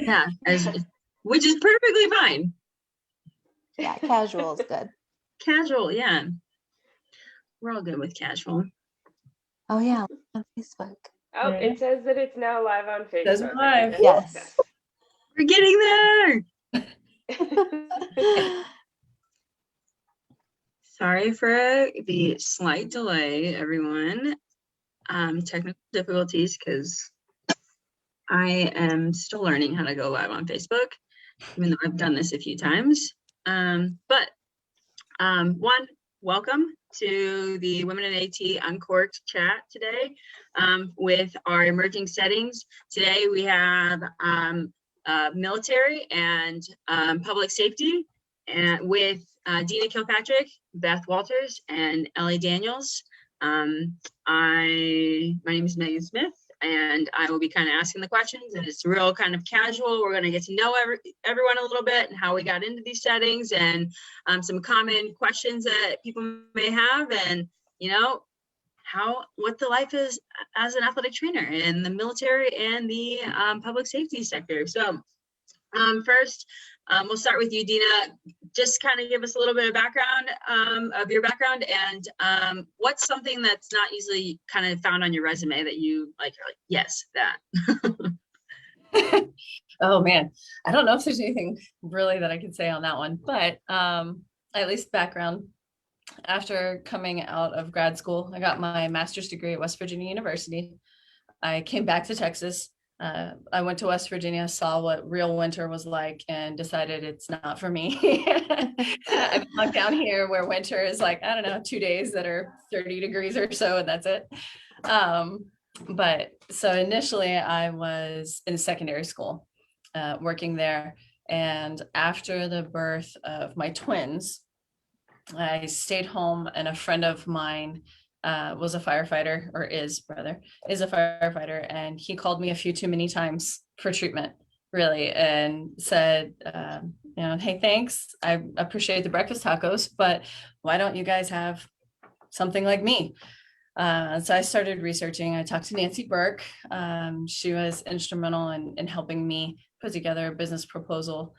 Yeah, which is perfectly fine. Yeah, casual is good. Casual, yeah. We're all good with casual. Oh yeah, on Facebook. Oh, it says that it's now live on Facebook. Says live. Yes. We're getting there. Sorry for the slight delay, everyone. Technical difficulties because I am still learning how to go live on Facebook, even though I've done this a few times. Welcome to the Women in AT Uncorked chat today with our emerging settings. Today we have military and public safety, and with Dina Kilpatrick, Beth Walters, and Ellie Daniels. My name is Megan Smith, and I will be kind of asking the questions, and it's real kind of casual. We're going to get to know everyone a little bit and how we got into these settings, and some common questions that people may have, and what the life is as an athletic trainer in the military and the public safety sector. So first, we'll start with you, Dina. Just kind of give us a little bit of background of your background, and what's something that's not easily kind of found on your resume that you like, you're like, yes, that. Oh man, I don't know if there's anything really that I can say on that one, but at least background. After coming out of grad school, I got my master's degree at West Virginia University. I came back to Texas. I went to West Virginia, saw what real winter was like, and decided it's not for me. I've been down here where winter is like, I don't know, 2 days that are 30 degrees or so, and that's it. But so initially I was in secondary school, working there. And after the birth of my twins, I stayed home, and a friend of mine was a firefighter, or is a firefighter, and he called me a few too many times for treatment, really, and said, hey, thanks, I appreciate the breakfast tacos, but why don't you guys have something like me? So I started researching. I talked to Nancy Burke. She was instrumental in helping me put together a business proposal,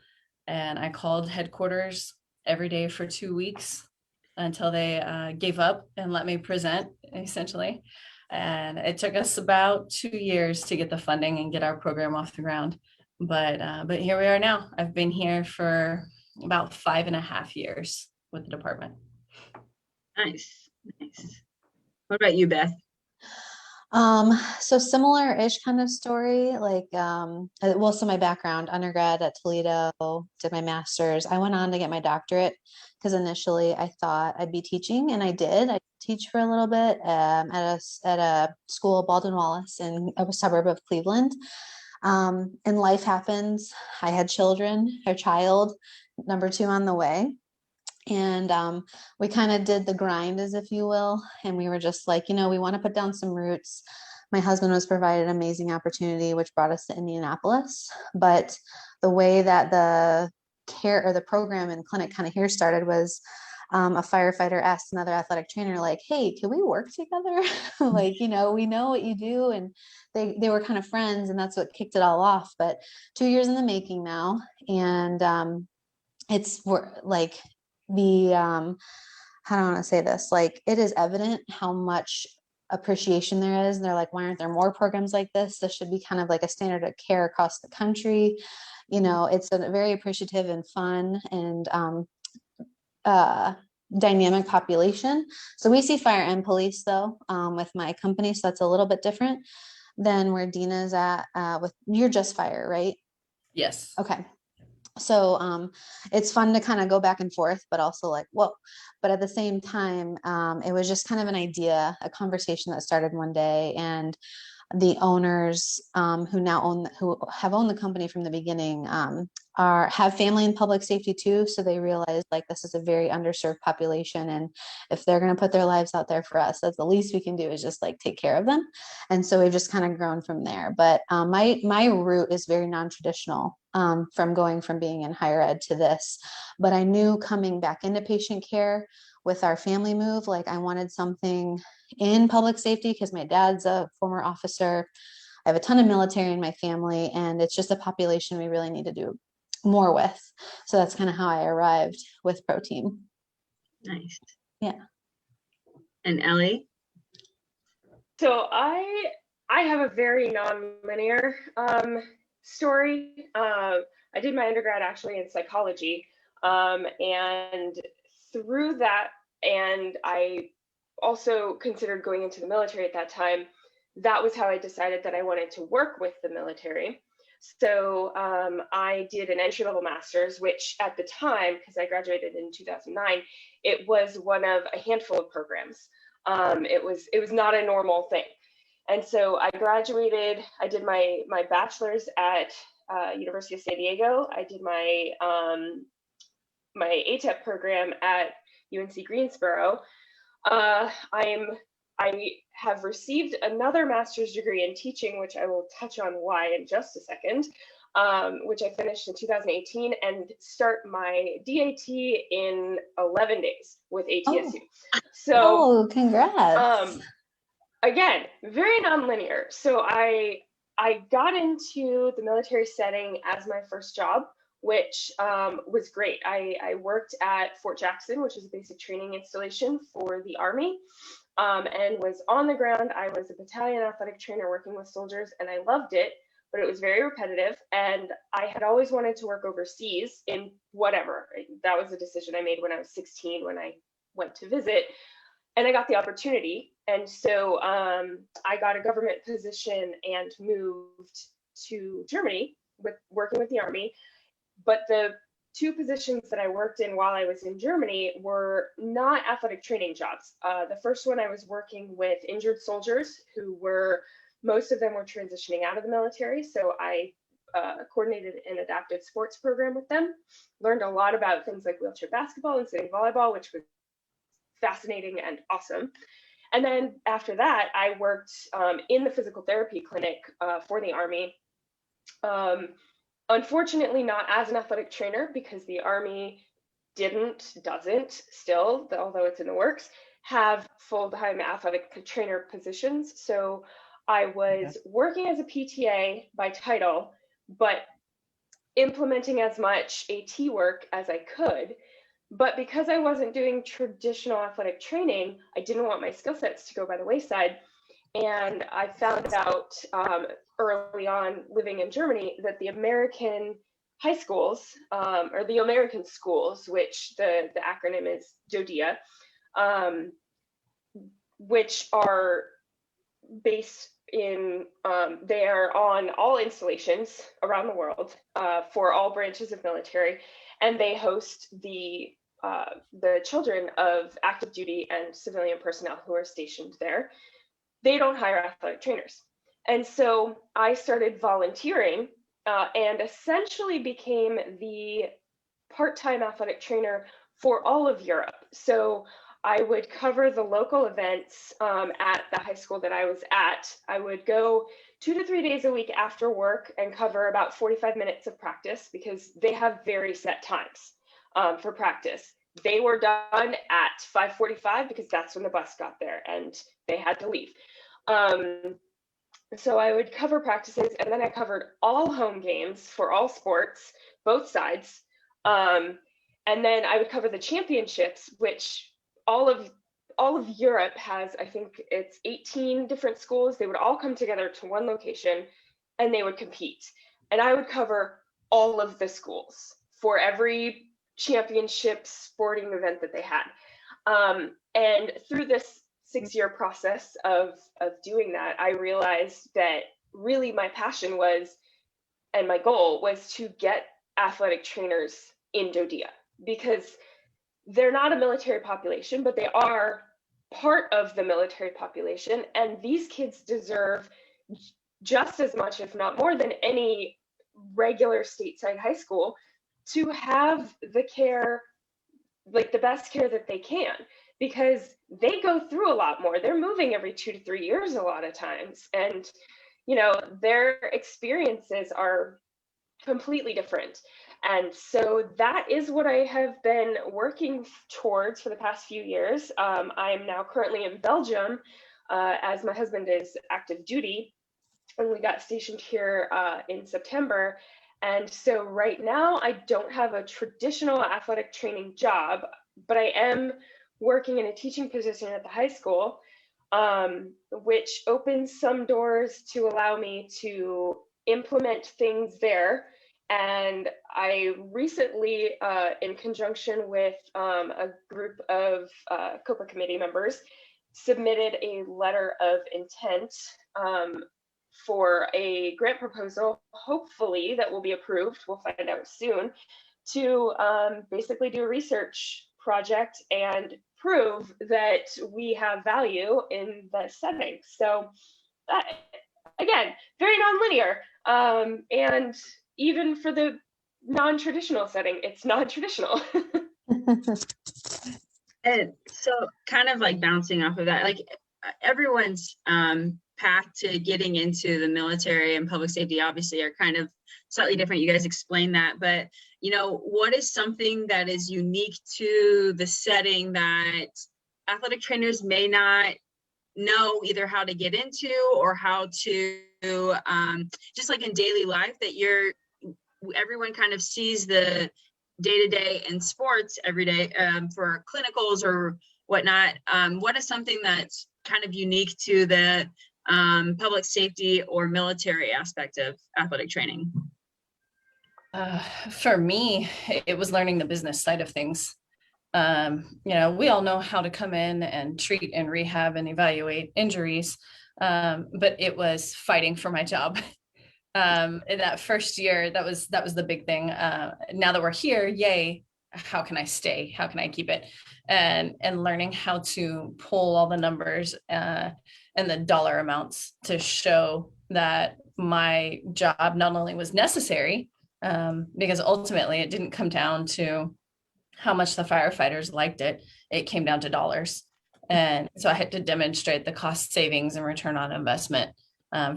and I called headquarters every day for 2 weeks until they gave up and let me present, essentially. And it took us about 2 years to get the funding and get our program off the ground. But here we are now. I've been here for about 5.5 years with the department. Nice. What about you, Beth? So similar-ish kind of story, like, so my background, undergrad at Toledo, did my master's. I went on to get my doctorate because initially I thought I'd be teaching, and I did. I teach for a little bit at a school, Baldwin Wallace, in a suburb of Cleveland. And life happens. I had child number 2 on the way. And we kind of did the grind, as if you will. And we were just like, we want to put down some roots. My husband was provided an amazing opportunity, which brought us to Indianapolis. But the way that the care or the program and clinic kind of here started was a firefighter asked another athletic trainer, like, hey, can we work together? Like, we know what you do. And they were kind of friends, and that's what kicked it all off. But 2 years in the making now. And it's like, how do I want to say this? Like, it is evident how much appreciation there is. And they're like, why aren't there more programs like this? This should be kind of like a standard of care across the country. It's a very appreciative and fun and dynamic population. So we see fire and police though, with my company. So that's a little bit different than where Dina's at, you're just fire, right? Yes. Okay. So it's fun to kind of go back and forth, but also like, whoa. But at the same time, it was just kind of an idea, a conversation that started one day, and the owners who have owned the company from the beginning have family in public safety too. So they realized like this is a very underserved population, and if they're going to put their lives out there for us, that's the least we can do is just like take care of them. And so we've just kind of grown from there. But my route is very non-traditional, from going from being in higher ed to this. But I knew coming back into patient care with our family move, like I wanted something in public safety because my dad's a former officer. I have a ton of military in my family, and it's just a population we really need to do more with. So that's kind of how I arrived with Pro Team. Nice. Yeah. And Ellie? So I have a very non-linear story. I did my undergrad actually in psychology, and through that, and I also considered going into the military at that time. That was how I decided that I wanted to work with the military. So I did an entry-level master's, which at the time, because I graduated in 2009, it was one of a handful of programs. It was not a normal thing. And so I graduated, I did my bachelor's at University of San Diego. I did my ATEP program at UNC Greensboro. I have received another master's degree in teaching, which I will touch on why in just a second, which I finished in 2018, and start my DAT in 11 days with ATSU. So, congrats. Again, very nonlinear. So I got into the military setting as my first job, which was great. I worked at Fort Jackson, which is a basic training installation for the Army, and was on the ground. I was a battalion athletic trainer working with soldiers, and I loved it, but it was very repetitive. And I had always wanted to work overseas in whatever. That was a decision I made when I was 16 when I went to visit, and I got the opportunity. And so I got a government position and moved to Germany with working with the Army. But the two positions that I worked in while I was in Germany were not athletic training jobs. The first one, I was working with injured soldiers who were, most of them were transitioning out of the military. So I coordinated an adaptive sports program with them, learned a lot about things like wheelchair basketball and sitting volleyball, which was fascinating and awesome. And then after that, I worked in the physical therapy clinic for the Army. Unfortunately, not as an athletic trainer, because the Army doesn't still, although it's in the works, have full-time athletic trainer positions. So I was working as a PTA by title, but implementing as much AT work as I could. But because I wasn't doing traditional athletic training, I didn't want my skill sets to go by the wayside. And I found out early on living in Germany that the American high schools, or the American schools, which the acronym is DODEA, which are based in, they are on all installations around the world for all branches of military, and they host the children of active duty and civilian personnel who are stationed there. They don't hire athletic trainers. And so I started volunteering and essentially became the part-time athletic trainer for all of Europe. So I would cover the local events at the high school that I was at. I would go 2 to 3 days a week after work and cover about 45 minutes of practice, because they have very set times for practice. They were done at 5:45 because that's when the bus got there and they had to leave. So I would cover practices, and then I covered all home games for all sports, both sides. And then I would cover the championships, which all of Europe has, I think it's 18 different schools. They would all come together to one location and they would compete. And I would cover all of the schools for every championship sporting event that they had. And through this 6-year process of doing that, I realized that really my passion was, and my goal was, to get athletic trainers in DODEA, because they're not a military population, but they are part of the military population. And these kids deserve just as much, if not more, than any regular stateside high school to have the care, like the best care that they can, because they go through a lot more. They're moving every 2 to 3 years a lot of times. And, you know, their experiences are completely different. And so that is what I have been working towards for the past few years. I am now currently in Belgium as my husband is active duty. and we got stationed here in September. And so right now I don't have a traditional athletic training job, but I am working in a teaching position at the high school, which opens some doors to allow me to implement things there. And I recently, in conjunction with a group of COPA committee members, submitted a letter of intent for a grant proposal, hopefully that will be approved, we'll find out soon, to basically do a research project and prove that we have value in the setting. So that, again, very nonlinear. And even for the non-traditional setting, it's non-traditional. And so kind of like bouncing off of that, like everyone's path to getting into the military and public safety obviously are kind of slightly different. You guys explained that, but you know, what is something that is unique to the setting that athletic trainers may not know either how to get into or how to just like in daily life that everyone kind of sees the day-to-day in sports every day for clinicals or whatnot. What is something that's kind of unique to the public safety or military aspect of athletic training? For me, it was learning the business side of things. You know, we all know how to come in and treat and rehab and evaluate injuries, but it was fighting for my job. In that first year, that was the big thing. Now that we're here, yay, how can I stay? How can I keep it? And learning how to pull all the numbers and the dollar amounts to show that my job not only was necessary, because ultimately it didn't come down to how much the firefighters liked it. It came down to dollars. And so I had to demonstrate the cost savings and return on investment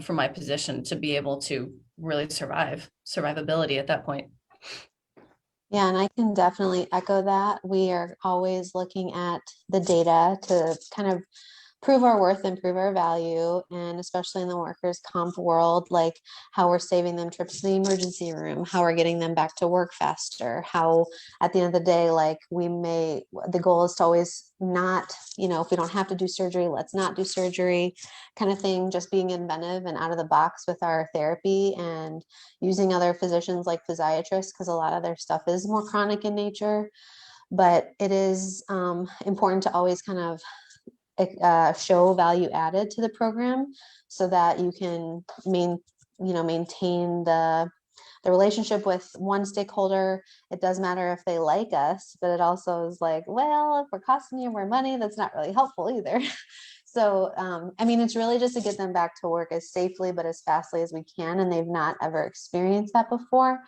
for my position to be able to really survivability at that point. Yeah, and I can definitely echo that. We are always looking at the data to kind of prove our worth and prove our value, and especially in the workers' comp world, like how we're saving them trips to the emergency room, how we're getting them back to work faster, how at the end of the day, like the goal is to always not, if we don't have to do surgery, let's not do surgery kind of thing, just being inventive and out of the box with our therapy and using other physicians like physiatrists, because a lot of their stuff is more chronic in nature. But it is important to always kind of show value added to the program so that you can maintain the relationship with one stakeholder. It does matter if they like us, but it also is like, well, if we're costing you more money, that's not really helpful either. So, it's really just to get them back to work as safely but as fastly as we can. And they've not ever experienced that before.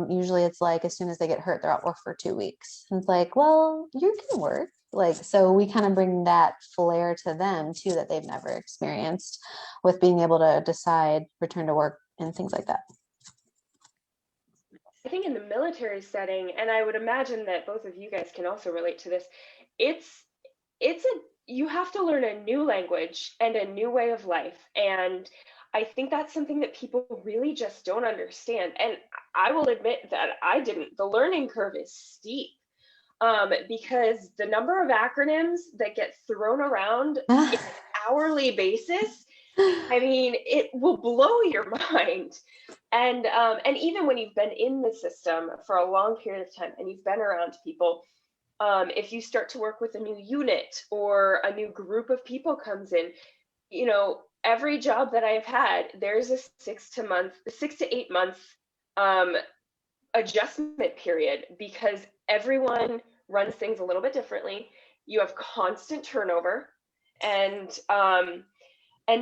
Usually it's like, as soon as they get hurt, they're out work for 2 weeks. And it's like, well, you can work. So we kind of bring that flair to them too, that they've never experienced, with being able to decide return to work and things like that. I think in the military setting, and I would imagine that both of you guys can also relate to this, you have to learn a new language and a new way of life. And I think that's something that people really just don't understand. And I will admit that I didn't. The learning curve is steep. Because the number of acronyms that get thrown around on an hourly basis, it will blow your mind. And even when you've been in the system for a long period of time and you've been around people, if you start to work with a new unit or a new group of people comes in, every job that I've had, there's a 6 to 8 month adjustment period, because everyone runs things a little bit differently. You have constant turnover, and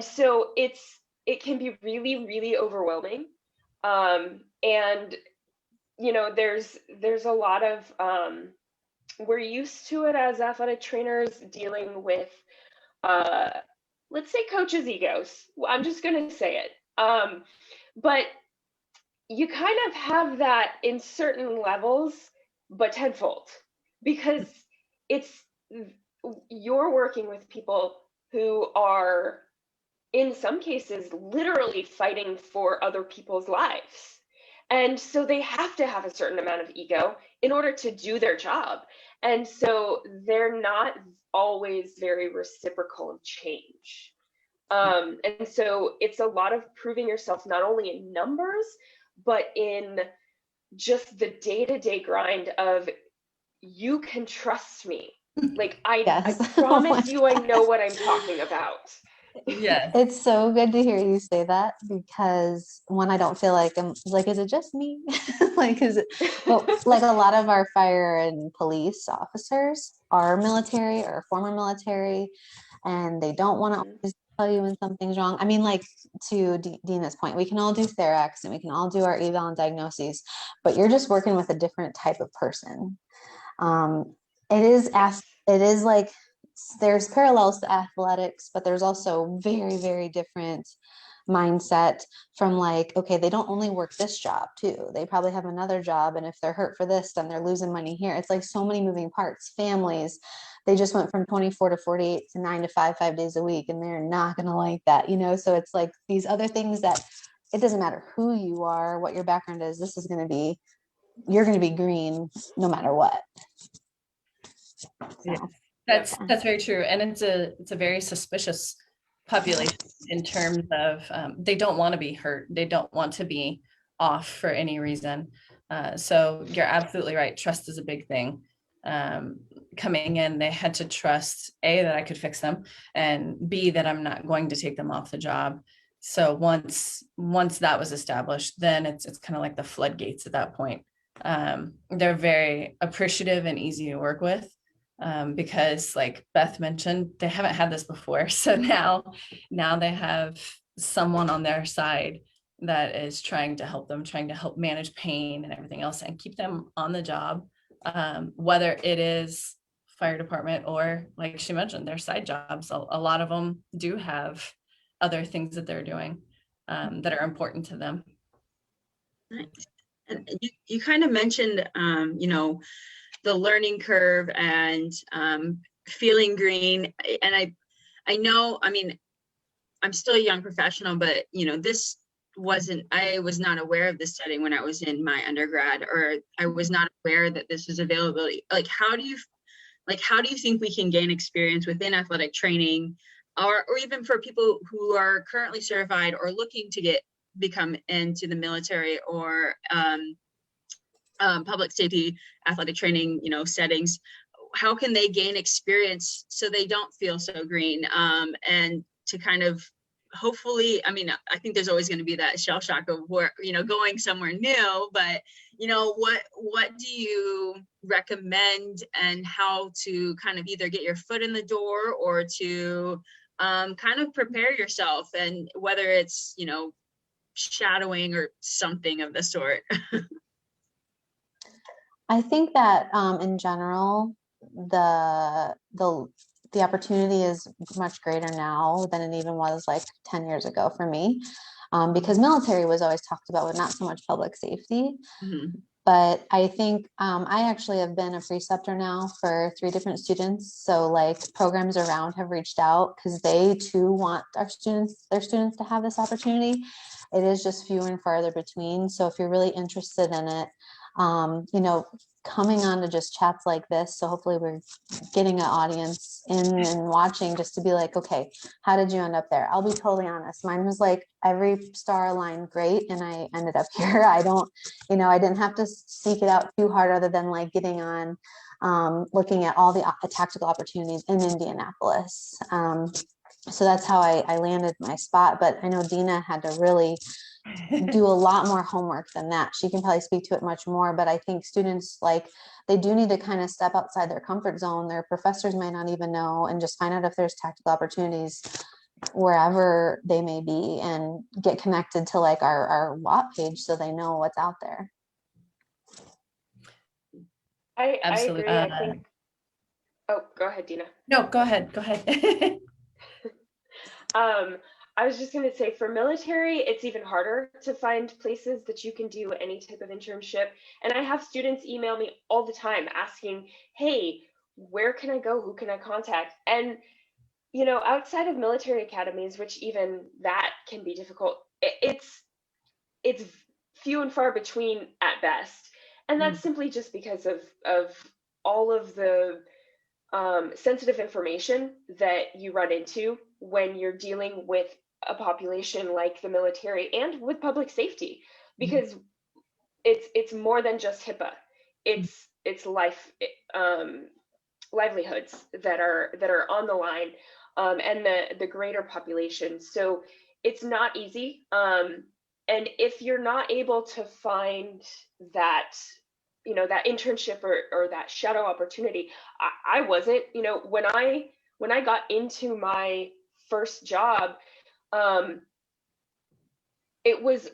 so it can be really, really overwhelming. And there's a lot of we're used to it as athletic trainers dealing with let's say coaches' egos. I'm just gonna say it. But you kind of have that in certain levels, but tenfold, because you're working with people who are in some cases, literally fighting for other people's lives. And so they have to have a certain amount of ego in order to do their job. And so they're not always very reciprocal of change. And so it's a lot of proving yourself not only in numbers, but in just the day-to-day grind of, you can trust me. Like, I Yes. promise you I know what I'm talking about. Yes. It's so good to hear you say that, because when I don't feel like I'm like, is it just me? Like, is it, well, like a lot of our fire and police officers are military or former military, and they don't want to always tell you when something's wrong. I mean, like, to Dina's point, we can all do Therax and we can all do our eval and diagnoses, but you're just working with a different type of person. Um, it is like, there's parallels to athletics, but there's also very, very different mindset from, like, okay, they don't only work this job too. They probably have another job. And if they're hurt for this, then they're losing money here. It's like so many moving parts, families. They just went from 24 to 48 to 9 to 5, 5 days a week. And they're not going to like that, you know? So it's like these other things that it doesn't matter who you are, what your background is, this is going to be, you're going to be green no matter what. Yeah. So, That's very true, and it's a very suspicious population in terms of they don't want to be hurt, they don't want to be off for any reason. So you're absolutely right. Trust is a big thing. Coming in, they had to trust A, that I could fix them, and B, that I'm not going to take them off the job. So once that was established, then it's kind of like the floodgates at that point. They're very appreciative and easy to work with. Because, like Beth mentioned, they haven't had this before. So now they have someone on their side that is trying to help them, trying to help manage pain and everything else and keep them on the job. Whether it is fire department or, like she mentioned, their side jobs, a lot of them do have other things that they're doing that are important to them. Nice. And you kind of mentioned, the learning curve and feeling green. And I know, I mean, I'm still a young professional, but I was not aware of this setting when I was in my undergrad, or I was not aware that this was availability. Like, how do you think we can gain experience within athletic training, or even for people who are currently certified or looking to become into the military or public safety athletic training, settings? How can they gain experience so they don't feel so green? And to kind of, hopefully, I mean, I think there's always going to be that shell shock of where, going somewhere new, but what do you recommend, and how to kind of either get your foot in the door or to kind of prepare yourself, and whether it's, shadowing or something of the sort? I think that in general, the opportunity is much greater now than it even was like 10 years ago for me, because military was always talked about, but not so much public safety. Mm-hmm. But I think I actually have been a preceptor now for 3 different students. So like programs around have reached out because they too want their students to have this opportunity. It is just few and farther between. So if you're really interested in it, coming on to just chats like this. So hopefully we're getting an audience in and watching, just to be like, okay, how did you end up there? I'll be totally honest. Mine was like every star aligned great, and I ended up here. I didn't have to seek it out too hard, other than like getting on, looking at all the tactical opportunities in Indianapolis. So that's how I landed my spot. But I know Dina had to really do a lot more homework than that. She can probably speak to it much more, but I think students, like, they do need to kind of step outside their comfort zone. Their professors might not even know, and just find out if there's tactical opportunities wherever they may be, and get connected to like our WAT page so they know what's out there. I Absolutely. agree. I think, oh, go ahead, Dina. No, go ahead. I was just going to say, for military, it's even harder to find places that you can do any type of internship. And I have students email me all the time asking, hey, where can I go? Who can I contact? And you know, outside of military academies, which even that can be difficult, it's few and far between at best. And that's simply just because of all of the sensitive information that you run into when you're dealing with a population like the military and with public safety, because it's more than just HIPAA. It's livelihoods that are on the line, and the greater population. So it's not easy. And if you're not able to find that, you know, that internship or that shadow opportunity, I wasn't, you know, when I got into my first job, it was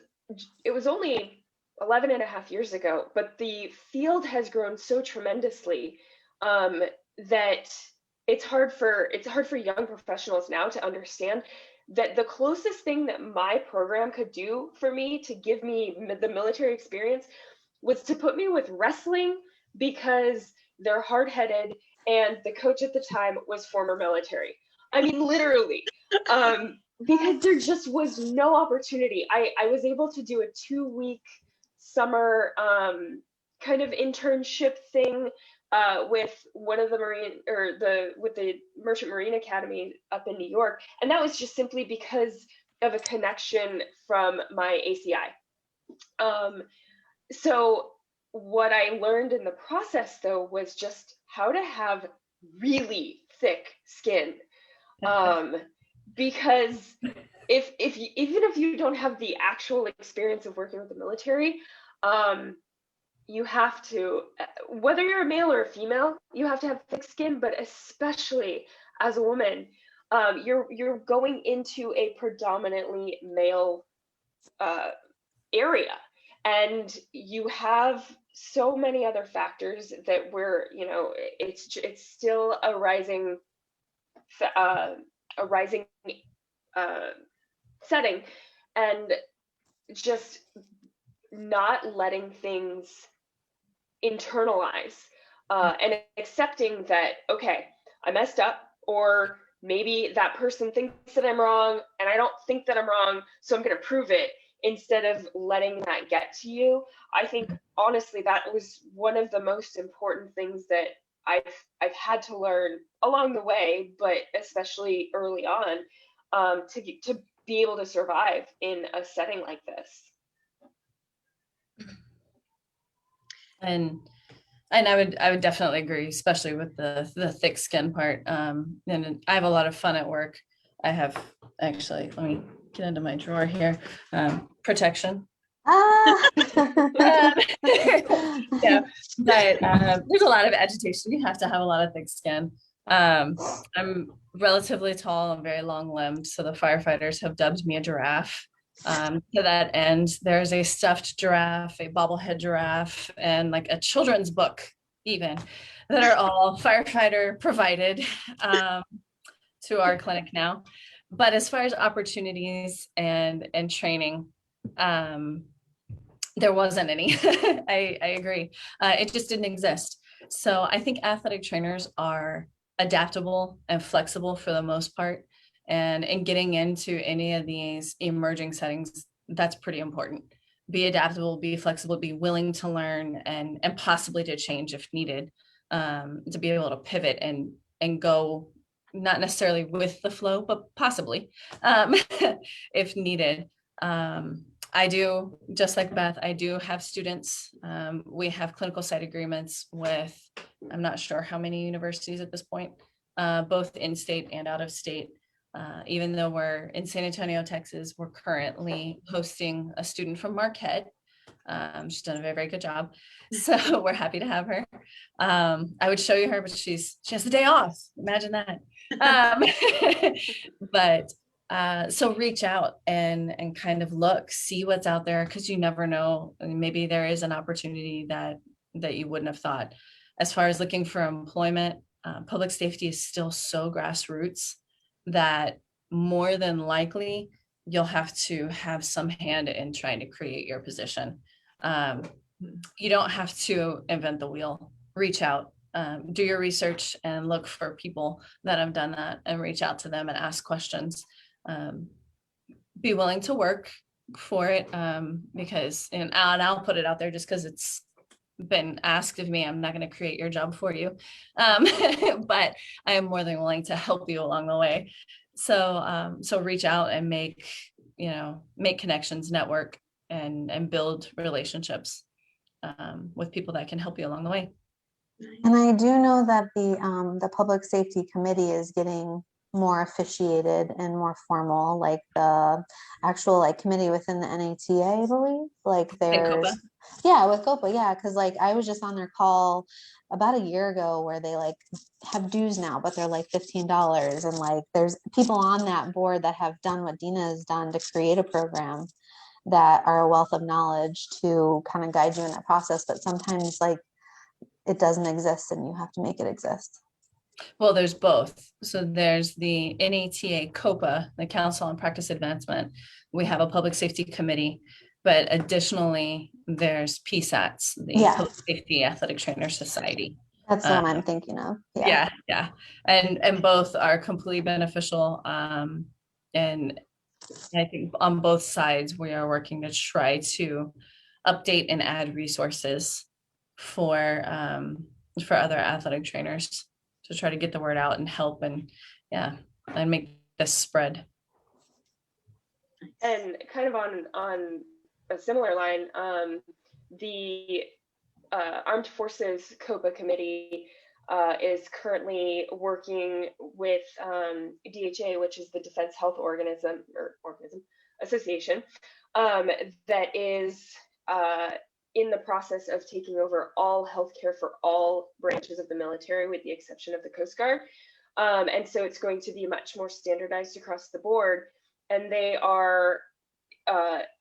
only 11 and a half years ago, but the field has grown so tremendously, that it's hard for young professionals now to understand that the closest thing that my program could do for me to give me the military experience was to put me with wrestling, because they're hard-headed and the coach at the time was former military. I mean, literally, because there just was no opportunity. I was able to do a 2-week summer kind of internship thing with one of the Merchant Marine Academy up in New York, and that was just simply because of a connection from my ACI. So what I learned in the process, though, was just how to have really thick skin, because even if you don't have the actual experience of working with the military, you have to, whether you're a male or a female, you have to have thick skin. But especially as a woman, you're going into a predominantly male area, and you have so many other factors that you know, it's still a rising setting, and just not letting things internalize, and accepting that, okay, I messed up, or maybe that person thinks that I'm wrong and I don't think that I'm wrong, so I'm going to prove it, instead of letting that get to you. I think honestly that was one of the most important things that I've had to learn along the way, but especially early on, to be able to survive in a setting like this. And I would definitely agree, especially with the thick skin part. And I have a lot of fun at work. I have, actually, let me get into my drawer here. Protection. Yeah, but there's a lot of agitation. You have to have a lot of thick skin. I'm relatively tall and very long limbed, so the firefighters have dubbed me a giraffe. To that end, there's a stuffed giraffe, a bobblehead giraffe, and like a children's book even, that are all firefighter provided to our clinic now. But as far as opportunities and training, there wasn't any. I agree. It just didn't exist. So I think athletic trainers are adaptable and flexible for the most part. And in getting into any of these emerging settings, that's pretty important. Be adaptable, be flexible, be willing to learn, and possibly to change if needed, to be able to pivot and go not necessarily with the flow, but possibly if needed. I do, just like Beth, I do have students. We have clinical site agreements with, I'm not sure how many universities at this point, both in state and out of state. Even though we're in San Antonio, Texas, we're currently hosting a student from Marquette. She's done a very, very good job. So we're happy to have her. I would show you her, but she has the day off. Imagine that. But so reach out and kind of look, see what's out there, because you never know. Maybe there is an opportunity that you wouldn't have thought. As far as looking for employment, public safety is still so grassroots that more than likely you'll have to have some hand in trying to create your position. You don't have to invent the wheel. Reach out. do your research and look for people that have done that and reach out to them and ask questions. Be willing to work for it, because, and I'll put it out there just because it's been asked of me. I'm not going to create your job for you, but I am more than willing to help you along the way. So reach out and make connections, network, and build relationships with people that can help you along the way. And I do know that the Public Safety Committee is getting more officiated and more formal, like the actual like committee within the NATA, I believe. Like there's, yeah, with COPA, yeah, because like I was just on their call about a year ago where they like have dues now, but they're like $15, and like there's people on that board that have done what Dina has done to create a program that are a wealth of knowledge to kind of guide you in that process, but sometimes like it doesn't exist and you have to make it exist. Well, there's both. So there's the NATA COPA, the Council on Practice Advancement. We have a public safety committee, but additionally, there's PSATS, the Public Safety Athletic Trainer Society. That's the one I'm thinking of. Yeah. And both are completely beneficial. And I think on both sides, we are working to try to update and add resources for other athletic trainers to try to get the word out and help and make this spread. And kind of on a similar line, the Armed Forces COPA committee is currently working with DHA, which is the Defense Health Organism Association, that is in the process of taking over all healthcare for all branches of the military, with the exception of the Coast Guard. And so it's going to be much more standardized across the board. And they are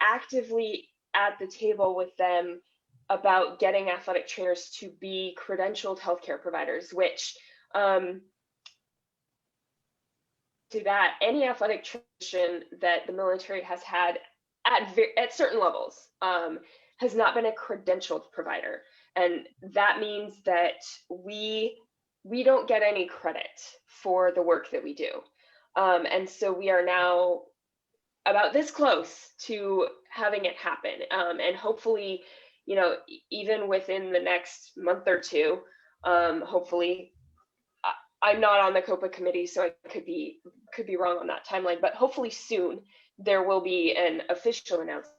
actively at the table with them about getting athletic trainers to be credentialed healthcare providers, which to that, any athletic tradition that the military has had at certain levels has not been a credentialed provider. And that means that we don't get any credit for the work that we do. And so we are now about this close to having it happen. And hopefully, even within the next month or two, hopefully, I'm not on the COPA committee, so I could be wrong on that timeline, but hopefully soon there will be an official announcement.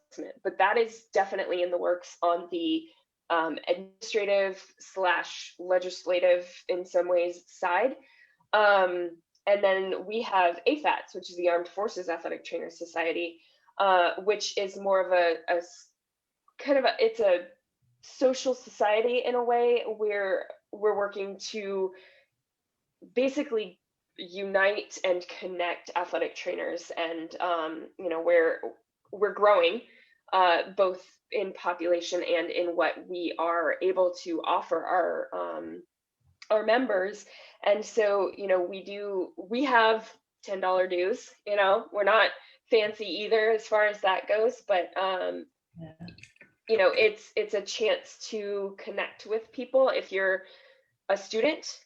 But that is definitely in the works on the administrative / legislative, in some ways, side. And then we have AFATS, which is the Armed Forces Athletic Trainers Society, which is more of it's a social society in a way, where we're working to basically unite and connect athletic trainers, and we're growing both in population and in what we are able to offer our members. And so we have $10 dues. We're not fancy either as far as that goes, but it's a chance to connect with people. If you're a student,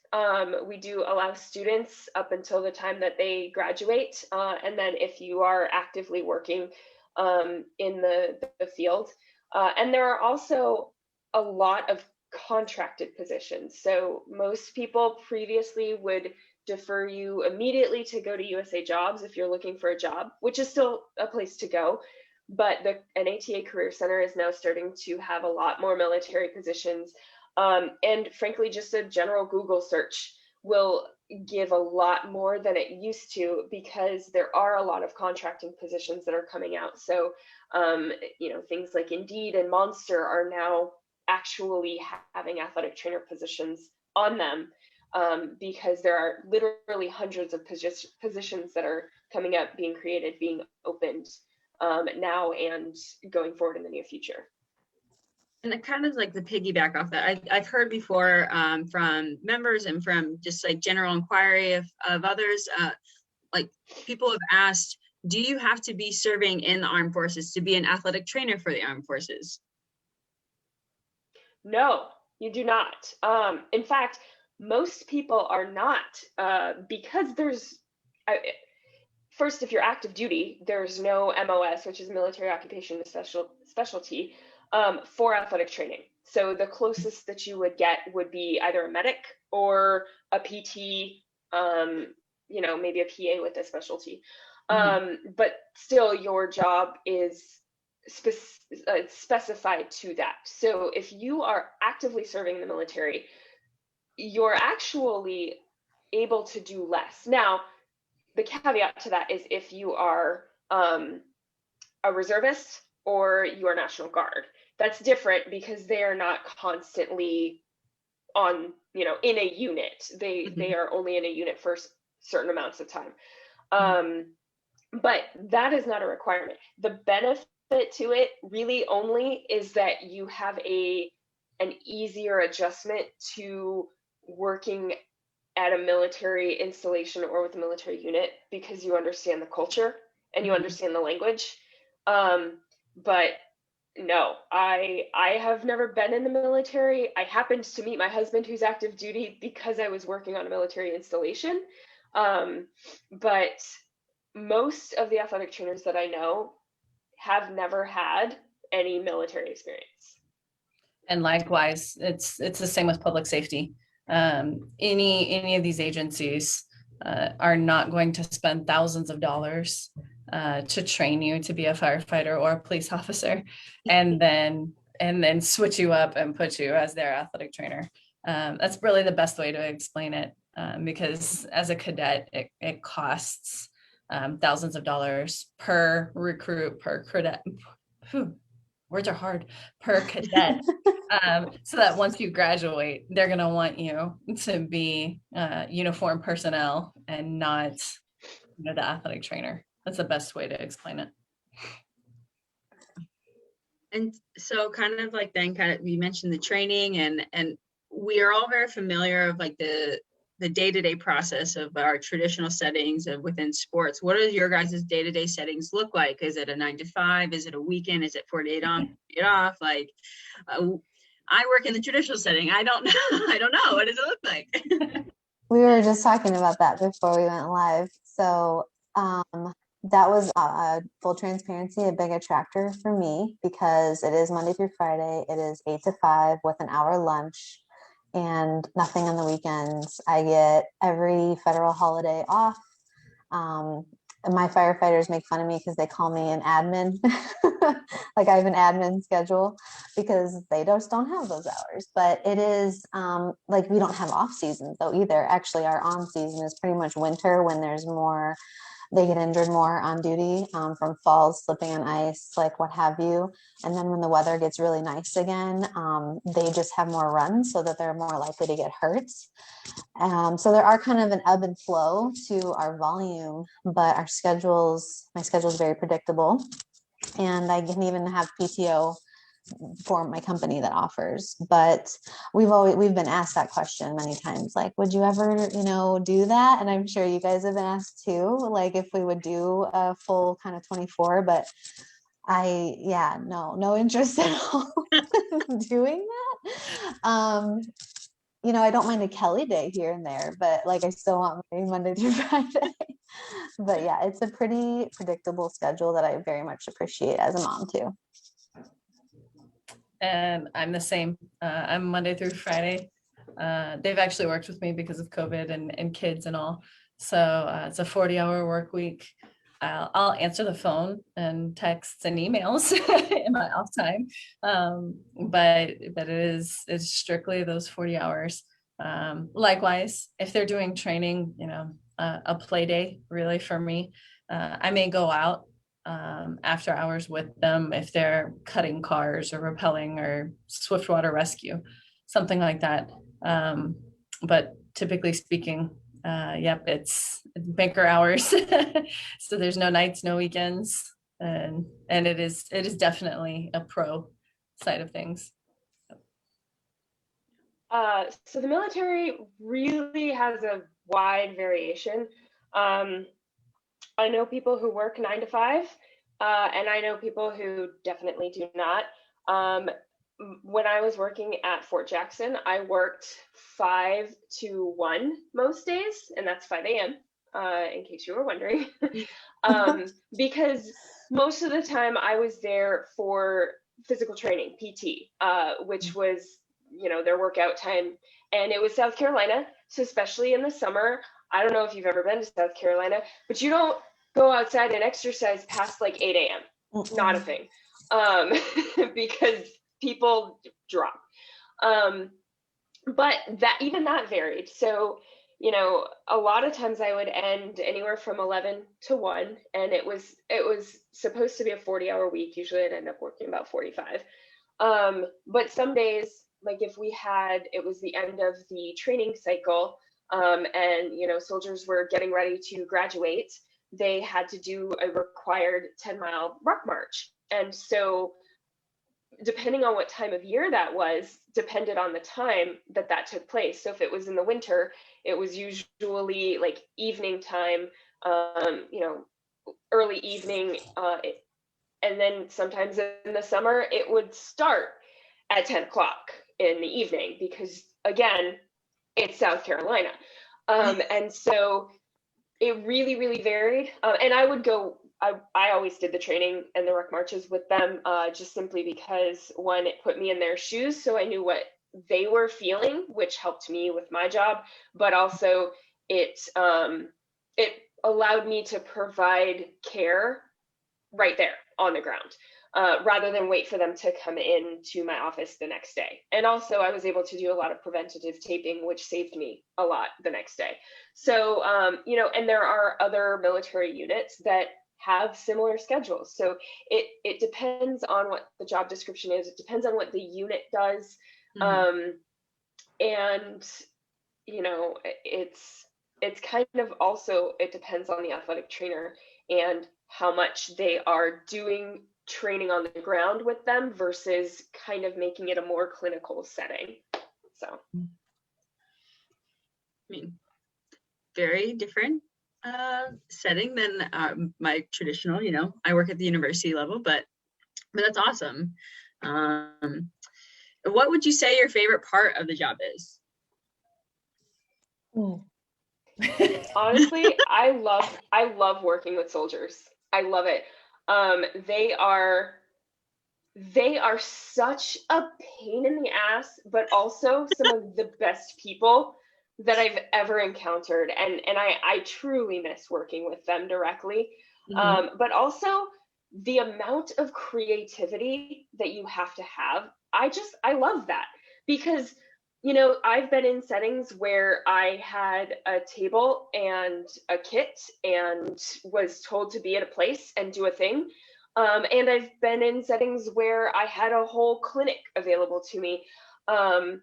we do allow students up until the time that they graduate, and then if you are actively working in the field, and there are also a lot of contracted positions. So most people previously would defer you immediately to go to USA Jobs if you're looking for a job, which is still a place to go. But the NATA Career Center is now starting to have a lot more military positions. And frankly, just a general Google search will give a lot more than it used to, because there are a lot of contracting positions that are coming out. So, things like Indeed and Monster are now actually having athletic trainer positions on them, because there are literally hundreds of positions that are coming up, being created, being opened now and going forward in the near future. And it kind of like the piggyback off that, I've heard before from members and from just like general inquiry of others, like people have asked, do you have to be serving in the armed forces to be an athletic trainer for the armed forces? No, you do not. In fact, most people are not, because first, if you're active duty, there's no MOS, which is military occupation specialty, for athletic training. So the closest that you would get would be either a medic or a PT, maybe a PA with a specialty. But still, your job is specified to that. So if you are actively serving in the military, you're actually able to do less. Now, the caveat to that is if you are a reservist or you are National Guard. That's different because they are not constantly on, in a unit. They are only in a unit for certain amounts of time. But that is not a requirement. The benefit to it really only is that you have an easier adjustment to working at a military installation or with a military unit because you understand the culture and you understand the language. But no, I have never been in the military. I happened to meet my husband who's active duty because I was working on a military installation. But most of the athletic trainers that I know have never had any military experience. And likewise, it's the same with public safety. Any of these agencies are not going to spend thousands of dollars to train you to be a firefighter or a police officer, and then switch you up and put you as their athletic trainer. That's really the best way to explain it, because as a cadet, it costs thousands of dollars per recruit, per cadet. Words are hard. Per cadet. So that once you graduate, they're going to want you to be uniform personnel and not the athletic trainer. That's the best way to explain it. And so you mentioned the training and we are all very familiar of like the day-to-day process of our traditional settings of within sports. What does your guys' day-to-day settings look like? Is it a 9 to 5? Is it a weekend? Is it 48 on, 48 off? Like, I work in the traditional setting. I don't know. I don't know. What does it look like? We were just talking about that before we went live. So that was full transparency, a big attractor for me because it is Monday through Friday. It is 8 to 5 with an hour lunch and nothing on the weekends. I get every federal holiday off. My firefighters make fun of me because they call me an admin. Like I have an admin schedule because they just don't have those hours. But it is like we don't have off seasons though either. Actually, our on season is pretty much winter when there's more. They get injured more on duty from falls, slipping on ice, like what have you. And then when the weather gets really nice again, they just have more runs so that they're more likely to get hurt. So there are kind of an ebb and flow to our volume, but my schedule is very predictable. And I can even have PTO for my company that offers, but we've been asked that question many times, like, would you ever, do that? And I'm sure you guys have been asked too, like if we would do a full kind of 24, but no interest at all in doing that. I don't mind a Kelly day here and there, but like I still want my Monday through Friday. But yeah, it's a pretty predictable schedule that I very much appreciate as a mom too. And I'm the same. I'm Monday through Friday. They've actually worked with me because of COVID and kids and all. So it's a 40-hour work week. I'll answer the phone and texts and emails in my off time. But it's strictly those 40 hours. Likewise, if they're doing training, a play day really for me, I may go out after hours with them if they're cutting cars or rappelling or swiftwater rescue, something like that. But typically speaking, it's banker hours. So there's no nights, no weekends. And it is definitely a pro side of things. So the military really has a wide variation. I know people who work 9 to 5, and I know people who definitely do not. when I was working at Fort Jackson, I worked 5 to 1 most days, and that's 5 a.m. In case you were wondering, because most of the time I was there for physical training, PT, which was, their workout time, and it was South Carolina. So especially in the summer, I don't know if you've ever been to South Carolina, but you don't go outside and exercise past like 8 a.m. Not a thing, because people drop. But that varied. So, a lot of times I would end anywhere from 11 to 1, and it was supposed to be a 40-hour week. Usually I'd end up working about 45. But some days, like if it was the end of the training cycle, and soldiers were getting ready to graduate, they had to do a required 10-mile ruck march. And so depending on what time of year that was, depended on the time that took place. So if it was in the winter, it was usually like evening time, early evening. And then sometimes in the summer, it would start at 10 o'clock in the evening, because again, it's South Carolina. And so it really, really varied. And I would go, I always did the training and the ruck marches with them, just simply because, one, it put me in their shoes, so I knew what they were feeling, which helped me with my job, but also it allowed me to provide care right there on the ground, rather than wait for them to come in to my office the next day. And also I was able to do a lot of preventative taping, which saved me a lot the next day. So, and there are other military units that have similar schedules. So it depends on what the job description is. It depends on what the unit does. And, it's kind of also, it depends on the athletic trainer and how much they are doing training on the ground with them versus kind of making it a more clinical setting. So, I mean, very different setting than my traditional, I work at the university level, but that's awesome. What would you say your favorite part of the job is? Honestly, I love working with soldiers. I love it. They are such a pain in the ass, but also some of the best people that I've ever encountered. And I truly miss working with them directly. But also the amount of creativity that you have to have. I love that, because, I've been in settings where I had a table and a kit and was told to be at a place and do a thing. And I've been in settings where I had a whole clinic available to me. And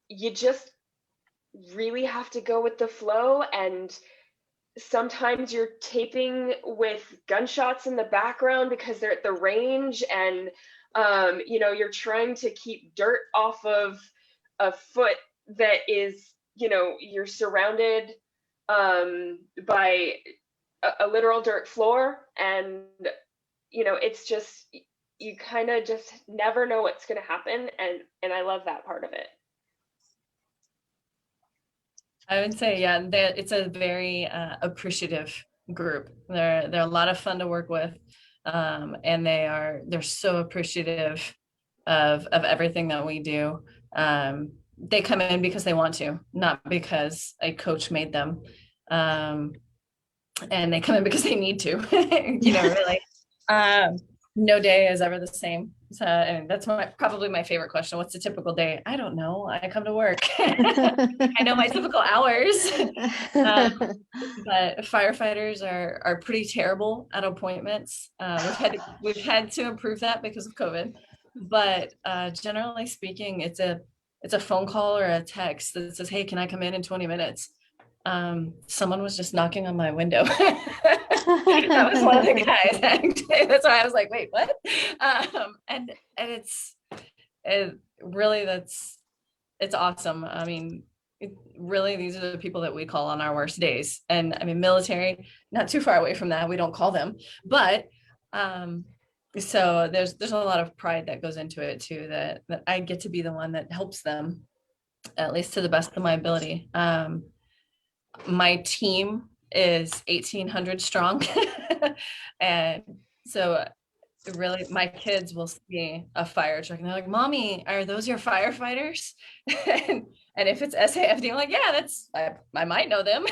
you just really have to go with the flow. And sometimes you're taping with gunshots in the background because they're at the range, and you're trying to keep dirt off of a foot that is, you're surrounded by a literal dirt floor, and it's just, you kind of just never know what's going to happen, and I love that part of it. I would say, yeah, it's a very appreciative group. They're a lot of fun to work with, and they're so appreciative of everything that we do. They come in because they want to, not because a coach made them, and they come in because they need to. Really. No day is ever the same. So, and that's probably my favorite question. What's a typical day? I don't know. I come to work. I know my typical hours. But firefighters are pretty terrible at appointments. We've had to improve that because of COVID. But generally speaking, it's a phone call or a text that says, "Hey, can I come in 20 minutes?" Someone was just knocking on my window. That was one of the guys, actually. That's why I was like, wait, what? And it's awesome. I mean, really, these are the people that we call on our worst days. And I mean, military, not too far away from that, we don't call them, but so there's a lot of pride that goes into it too, that I get to be the one that helps them, at least to the best of my ability. My team is 1,800 strong. And so really my kids will see a fire truck and they're like, "Mommy, are those your firefighters?" and if it's SAFD, I'm like, "Yeah, that's I might know them."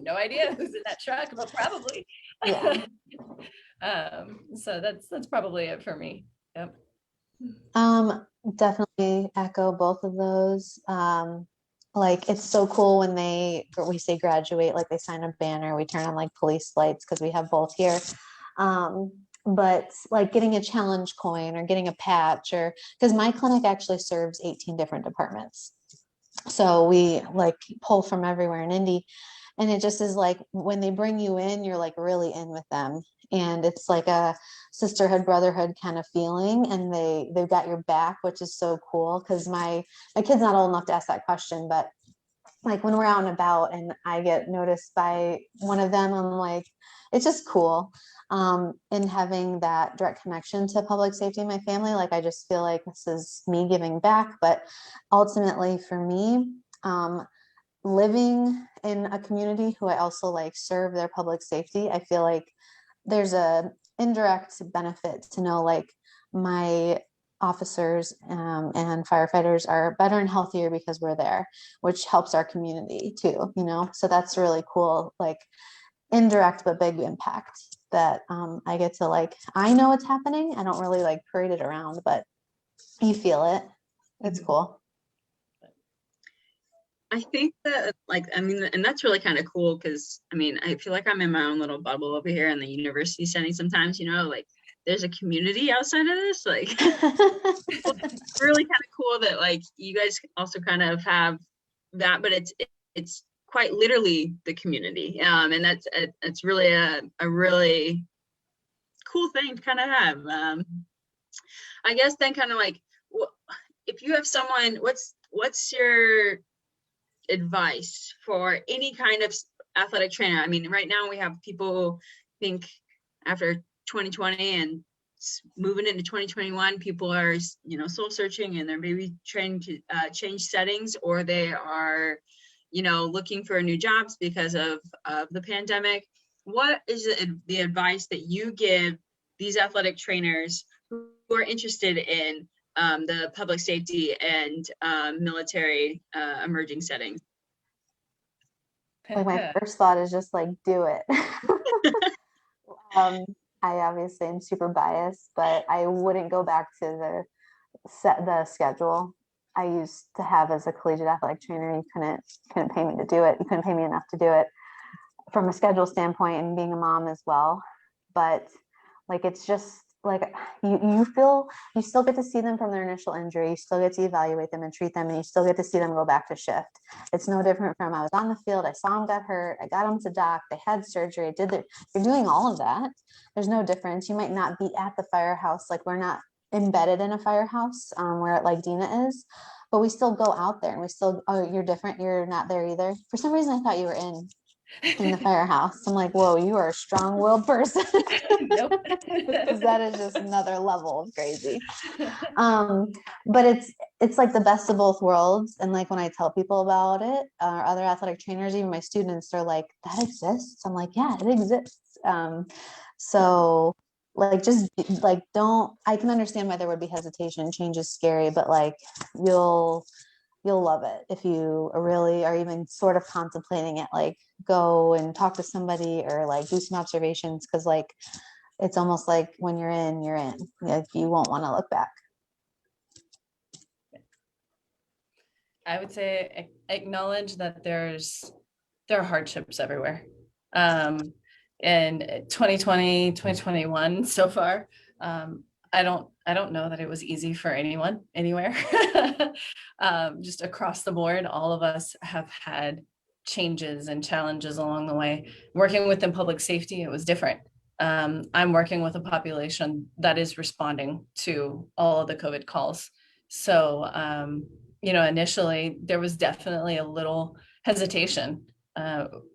No idea who's in that truck, but probably. Yeah. So that's probably it for me. Yep. Definitely echo both of those. Like it's so cool when we say graduate, like they sign a banner, we turn on like police lights because we have both here. But like getting a challenge coin or getting a patch, or because my clinic actually serves 18 different departments. So we like pull from everywhere in Indy. And it just is like when they bring you in, you're like really in with them. And it's like a sisterhood, brotherhood kind of feeling. And they've got your back, which is so cool. Cause my kid's not old enough to ask that question, but like when we're out and about and I get noticed by one of them, I'm like, it's just cool. And having that direct connection to public safety in my family, like I just feel like this is me giving back. But ultimately for me, living in a community who I also like serve their public safety, I feel like there's a indirect benefit to know like my officers and firefighters are better and healthier because we're there, which helps our community too, you know? So that's really cool, like indirect but big impact that I get to like, I know it's happening. I don't really like parade it around, but you feel it. It's cool. I think that, like, I mean, and that's really kind of cool because, I mean, I feel like I'm in my own little bubble over here in the university setting sometimes, you know, like there's a community outside of this, like it's really kind of cool that like you guys also kind of have that, but it's quite literally the community. And that's it's really a really cool thing to kind of have. I guess then kind of like, if you have someone, what's your advice for any kind of athletic trainer? I mean, right now we have people think after 2020 and moving into 2021, people are, you know, soul searching and they're maybe trying to change settings, or they are, you know, looking for new jobs because of the pandemic. What is the advice that you give these athletic trainers who are interested in the public safety and military emerging settings? Like my first thought is just like, do it. I obviously am super biased, but I wouldn't go back to the schedule I used to have as a collegiate athletic trainer. You couldn't pay me to do it. You couldn't pay me enough to do it from a schedule standpoint, and being a mom as well. But like, it's just like you still get to see them from their initial injury. You still get to evaluate them and treat them, and you still get to see them go back to shift. It's no different from I was on the field, I saw them got hurt, I got them to doc, they had surgery, you're doing all of that. There's no difference. You might not be at the firehouse, like we're not embedded in a firehouse where like Dina is, but we still go out there and we still, oh, you're different, you're not there either. For some reason I thought you were in the firehouse. I'm like, whoa, you are a strong-willed person. Nope. That is just another level of crazy. But it's like the best of both worlds. And like when I tell people about it, other athletic trainers, even my students, they're like, that exists. I'm like, yeah, it exists. So like, just like, I can understand why there would be hesitation. Change is scary, but like you'll love it if you really are even sort of contemplating it. Like go and talk to somebody or like do some observations, because like it's almost like when you're in, like you won't want to look back. I would say acknowledge that there are hardships everywhere. In 2020, 2021 so far, I don't know that it was easy for anyone anywhere. Just across the board, all of us have had changes and challenges along the way. Working within public safety, it was different. I'm working with a population that is responding to all of the COVID calls. So, you know, initially there was definitely a little hesitation.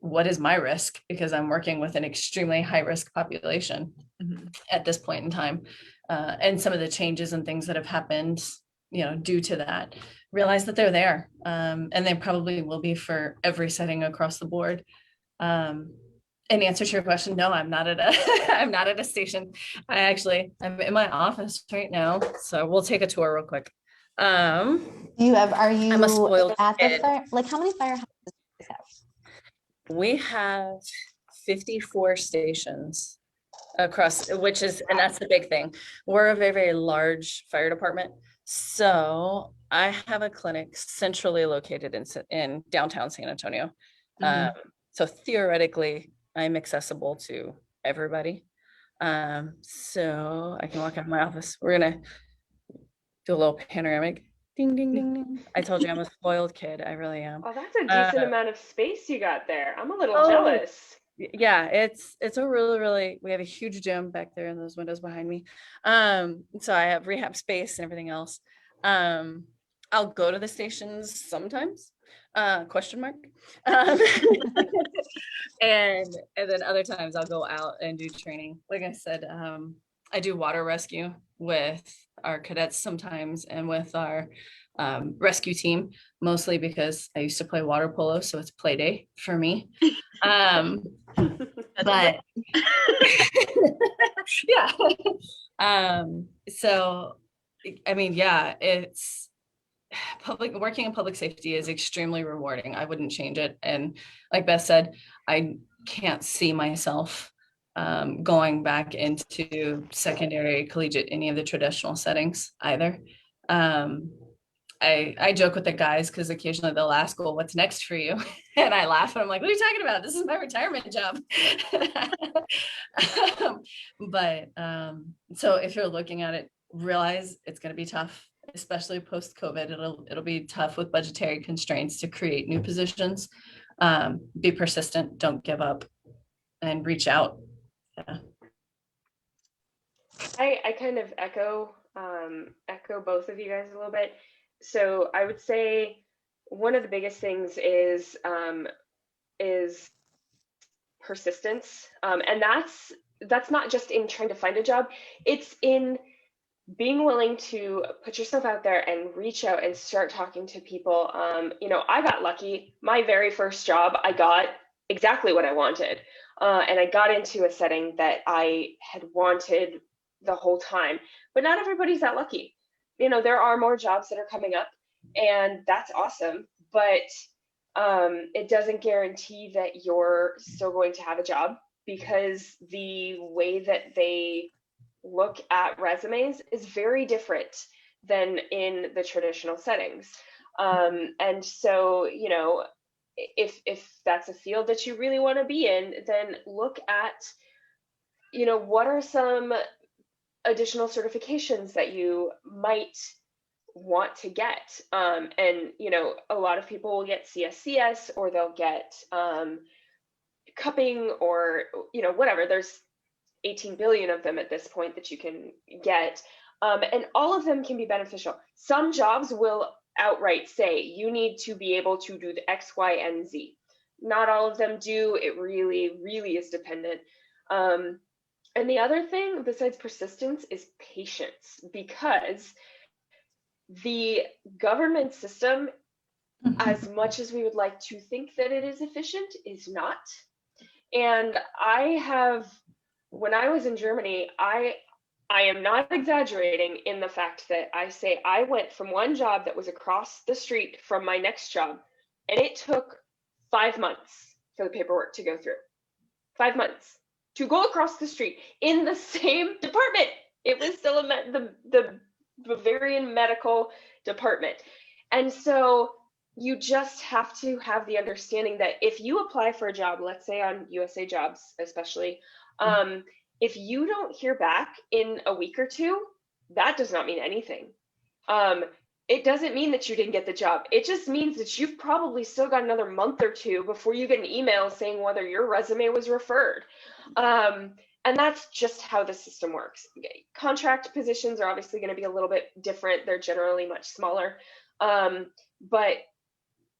What is my risk? Because I'm working with an extremely high risk population at this point in time. and some of the changes and things that have happened, due to that, realize that they're there. And they probably will be for every setting across the board. In answer to your question, no, I'm not at a I'm not at a station. I'm in my office right now. So we'll take a tour real quick. Are you I'm a spoiled at the kid. fire? Like, how many firehouses do you guys have? We have 54 stations across, and that's the big thing. We're a very, very large fire department. So I have a clinic centrally located in downtown San Antonio. So theoretically, I'm accessible to everybody. So I can walk out of my office. We're gonna do a little panoramic. Ding, ding, ding, ding. I told you I'm a spoiled kid. I really am. Oh, that's a decent amount of space you got there. I'm a little Oh, jealous. yeah, it's a really, we have a huge gym back there in those windows behind me. So I have rehab space and everything else. I'll go to the stations sometimes, question mark. And then other times I'll go out and do training. Like I said, I do water rescue with our cadets sometimes and with our rescue team, mostly because I used to play water polo, so it's play day for me. But yeah. So I mean, yeah, it's working in public safety is extremely rewarding. I wouldn't change it. And like Beth said, I can't see myself going back into secondary, collegiate, any of the traditional settings either. I joke with the guys because occasionally they'll ask, well, what's next for you? And I laugh and I'm like, what are you talking about? This is my retirement job. But so if you're looking at it, realize it's going to be tough, especially post-COVID. It'll be tough with budgetary constraints to create new positions. Be persistent, don't give up, and reach out. Yeah. I kind of echo both of you guys a little bit. So I would say one of the biggest things is persistence, and that's not just in trying to find a job. It's in being willing to put yourself out there and reach out and start talking to people. I got lucky. My very first job, I got exactly what I wanted, and I got into a setting that I had wanted the whole time. But not everybody's that lucky. There are more jobs that are coming up, and that's awesome, but it doesn't guarantee that you're still going to have a job, because the way that they look at resumes is very different than in the traditional settings. And so, if that's a field that you really want to be in, then look at, what are some additional certifications that you might want to get. And a lot of people will get CSCS, or they'll get cupping, or whatever. There's 18 billion of them at this point that you can get, and all of them can be beneficial. Some jobs will outright say you need to be able to do the X, Y, and Z. Not all of them do. It really, really is dependent. And the other thing besides persistence is patience, because the government system, as much as we would like to think that it is efficient, is not. And when I was in Germany, I am not exaggerating in the fact that I say I went from one job that was across the street from my next job, and it took 5 months for the paperwork to go through. 5 months to go across the street in the same department. It was still the Bavarian medical department. And so you just have to have the understanding that if you apply for a job, let's say on USA Jobs especially, if you don't hear back in a week or two, that does not mean anything. It doesn't mean that you didn't get the job. It just means that you've probably still got another month or two before you get an email saying whether your resume was referred. And that's just how the system works. Contract positions are obviously going to be a little bit different. They're generally much smaller. But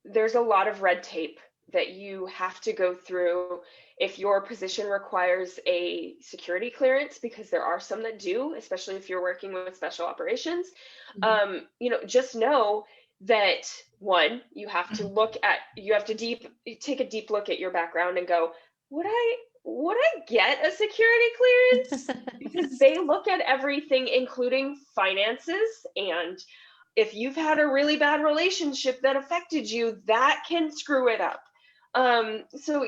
there's a lot of red tape that you have to go through if your position requires a security clearance, because there are some that do, especially if you're working with special operations. Just know that one, you have to take a deep look at your background and go, would I get a security clearance? Because they look at everything, including finances, and if you've had a really bad relationship that affected you, that can screw it up. So,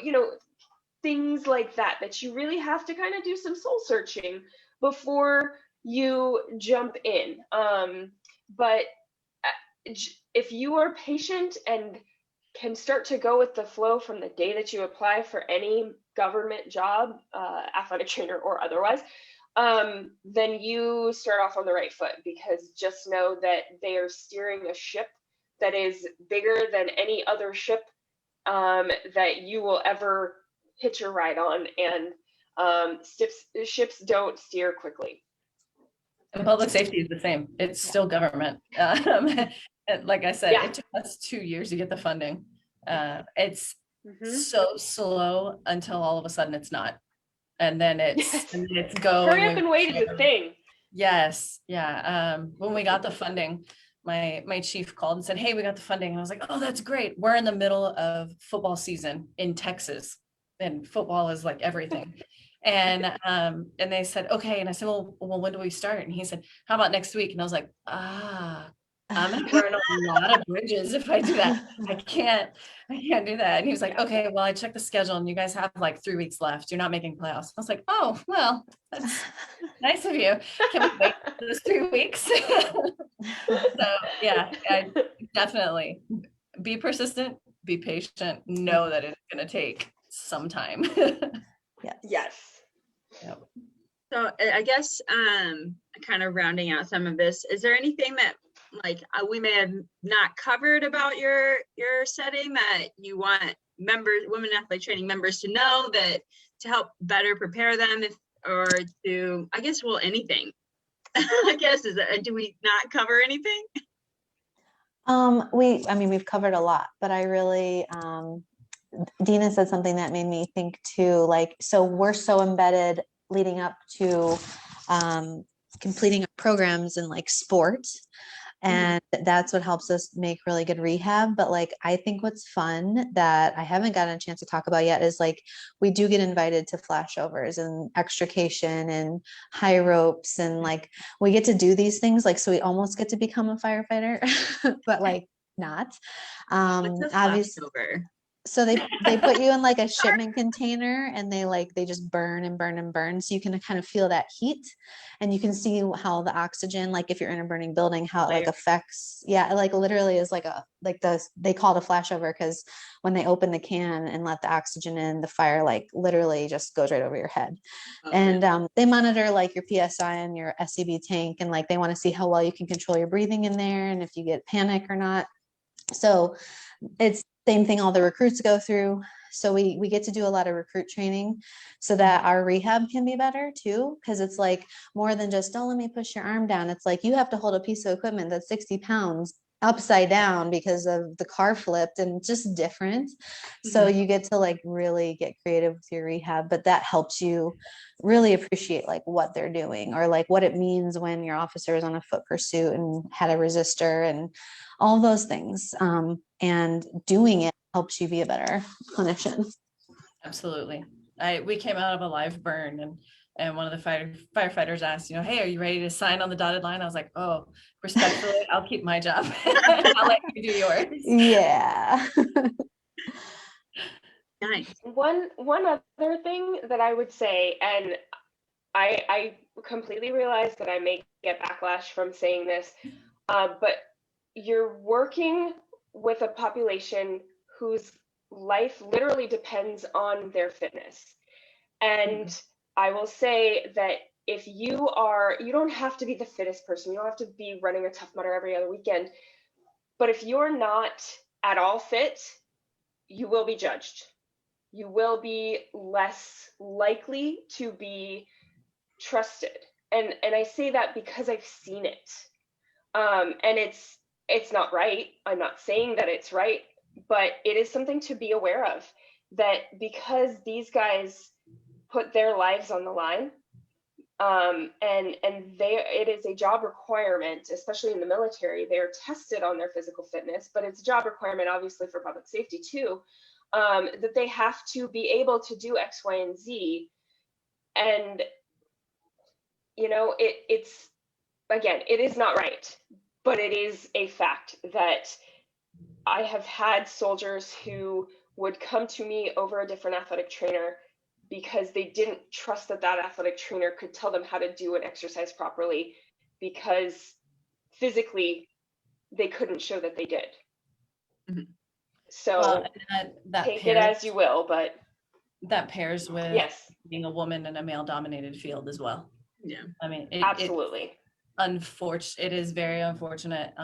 things like that you really have to kind of do some soul searching before you jump in. But if you are patient and can start to go with the flow from the day that you apply for any government job, athletic trainer or otherwise, then you start off on the right foot, because just know that they are steering a ship that is bigger than any other ship that you will ever hitch a ride on, and ships don't steer quickly. And public safety is the same. It's still government. And like I said, it took us 2 years to get the funding. It's so slow until all of a sudden it's not. And then it's going. Hurry up and wait is a thing. Yes. Yeah. When we got the funding, my chief called and said, "Hey, we got the funding." And I was like, "Oh, that's great. We're in the middle of football season in Texas, and football is like everything." And they said, "Okay." And I said, well, when do we start? And he said, "How about next week?" And I was like, I'm gonna burn a lot of bridges if I do that. I can't do that. And he was like, "Okay, well, I checked the schedule and you guys have like 3 weeks left. You're not making playoffs." I was like, "Oh, well, that's nice of you. Can we wait those 3 weeks?" So yeah, I definitely be persistent, be patient, know that it's gonna take some time. Yes. Yep. So I guess kind of rounding out some of this, is there anything that we may have not covered about your setting that you want women athlete training members to know, that to help better prepare them, anything? I guess do we not cover anything? We've covered a lot, but I really, Dina said something that made me think too, so we're so embedded leading up to completing our programs in sport. And that's what helps us make really good rehab. But I think what's fun that I haven't gotten a chance to talk about yet is we do get invited to flashovers and extrication and high ropes. And we get to do these things. So we almost get to become a firefighter, but not. Obviously. So they put you in a shipment container, and they just burn and burn and burn. So you can kind of feel that heat, and you can see how the oxygen, if you're in a burning building, how it affects. Yeah, literally is they call it a flashover, because when they open the can and let the oxygen in, the fire literally just goes right over your head. Okay. And they monitor your PSI and your SCB tank, and they want to see how well you can control your breathing in there, and if you get panic or not. So it's same thing all the recruits go through. So we get to do a lot of recruit training so that our rehab can be better too. Cause it's more than just, "Oh, let me push your arm down." It's you have to hold a piece of equipment that's 60 pounds upside down because of the car flipped, and just different. So you get to really get creative with your rehab, but that helps you really appreciate what they're doing, or what it means when your officer is on a foot pursuit and had a resistor and all those things. And doing it helps you be a better clinician. Absolutely. We came out of a live burn, and one of the firefighters asked, "Hey, are you ready to sign on the dotted line?" I was like, "Oh, respectfully, I'll keep my job. I'll let you do yours." Yeah. Nice. One other thing that I would say, and I completely realize that I may get backlash from saying this, but you're working with a population whose life literally depends on their fitness. And I will say that if you don't have to be the fittest person, you don't have to be running a Tough Mudder every other weekend, but if you're not at all fit, you will be judged. You will be less likely to be trusted. And I say that because I've seen it. And it's not right. I'm not saying that it's right, but it is something to be aware of, that because these guys put their lives on the line, and it is a job requirement, especially in the military. They are tested on their physical fitness, but it's a job requirement, obviously, for public safety too, that they have to be able to do X, Y, and Z. And, you know, it's, again, it is not right, but it is a fact that I have had soldiers who would come to me over a different athletic trainer because they didn't trust that that athletic trainer could tell them how to do an exercise properly, because physically they couldn't show that they did. Mhm. So Well, that take it pairs, as you will, but that pairs with yes, being a woman in a male dominated field as well. Yeah. I mean, absolutely. It is very unfortunate,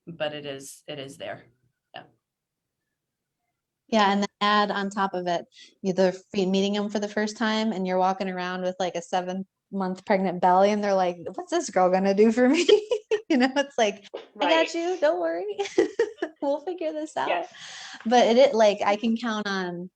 but it is there. Yeah, and then add on top of it, you're meeting them for the first time and you're walking around with like a 7-month pregnant belly and they're like, what's this girl gonna do for me? You know, it's like, I Right. got you, don't worry. We'll figure this out. Yes. But like I can count on,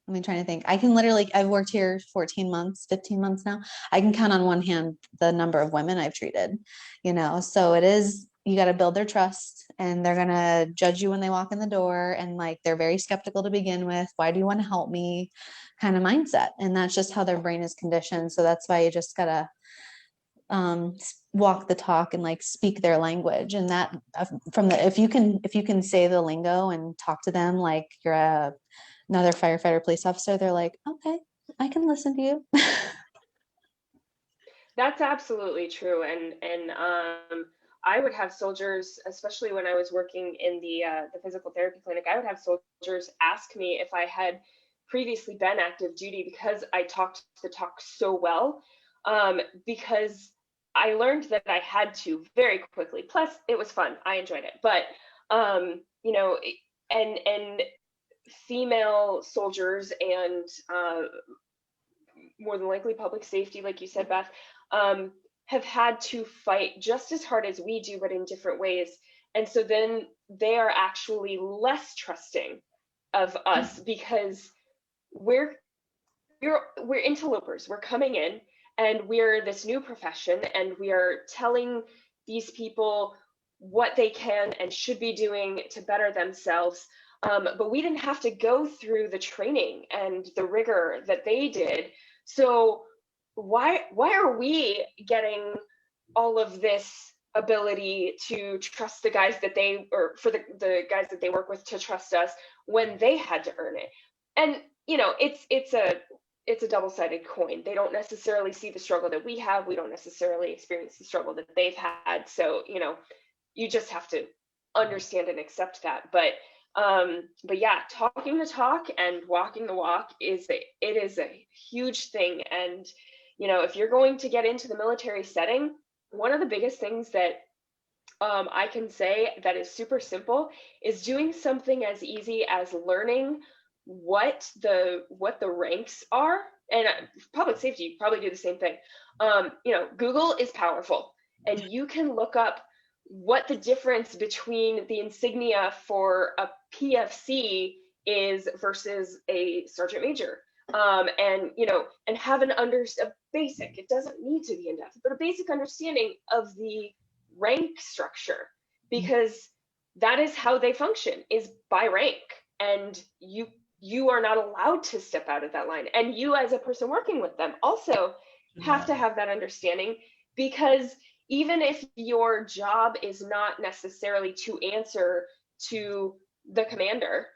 let me try to think. I can literally, I've worked here 14 months, 15 months now. I can count on one hand the number of women I've treated, you know, so it is, you got to build their trust, and they're going to judge you when they walk in the door. And like, they're very skeptical to begin with. Why do you want to help me? Kind of mindset. And that's just how their brain is conditioned. So that's why you just got to walk the talk and like speak their language. And that if you can say the lingo and talk to them like you're another firefighter police officer, they're like, okay, I can listen to you. That's absolutely true. And I would have soldiers, especially when I was working in the physical therapy clinic, I would have soldiers ask me if I had previously been active duty, because I talked the talk so well, because I learned that I had to very quickly. Plus, it was fun. I enjoyed it. But you know, and female soldiers and more than likely public safety, like you said, Beth, have had to fight just as hard as we do, but in different ways. And so then they are actually less trusting of us, because we're interlopers. We're coming in and we're this new profession, and we are telling these people what they can and should be doing to better themselves. But we didn't have to go through the training and the rigor that they did. So why are we getting all of this ability to trust the guys that they, or for the guys that they work with to trust us, when they had to earn it? And you know, it's a double-sided coin. They don't necessarily see the struggle that we have. We don't necessarily experience the struggle that they've had. So, you know, you just have to understand and accept that. But yeah, talking the talk and walking the walk is a huge thing. And you know, if you're going to get into the military setting, one of the biggest things that I can say that is super simple is doing something as easy as learning what the ranks are. And public safety, you probably do the same thing. You know, Google is powerful, and you can look up what the difference between the insignia for a PFC is versus a sergeant major. And you know, and have a basic, it doesn't need to be in depth, but a basic understanding of the rank structure, because that is how they function, is by rank. And you are not allowed to step out of that line. And you, as a person working with them, also have to have that understanding, because even if your job is not necessarily to answer to the commander,